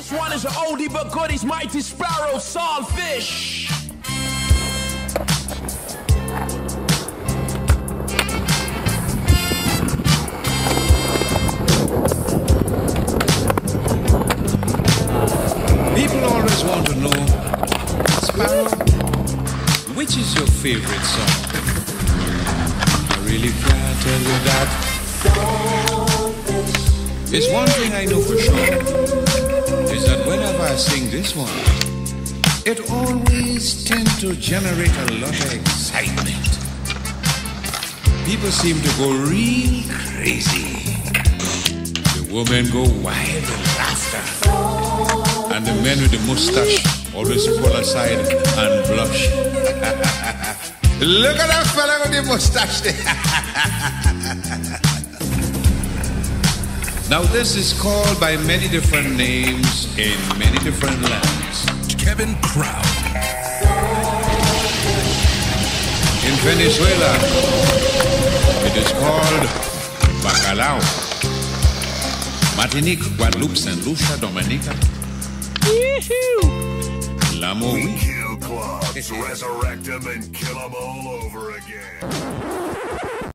This one is an oldie but goodies, Mighty Sparrow, Saltfish. People always want to know, Sparrow, which is your favorite song? I really can't tell you that. It's one thing I know for sure, is that whenever I sing this one, it always tends to generate a lot of excitement. People seem to go real crazy. The women go wild with laughter. And the men with the mustache always pull aside and blush. Look at that fella with the mustache there. Now this is called by many different names in many different lands. Kevin Crown. In Venezuela, it is called Bacalao. Martinique, Guadeloupe, Saint Lucia, Dominica. We kill clubs, resurrect them, and kill them all over again.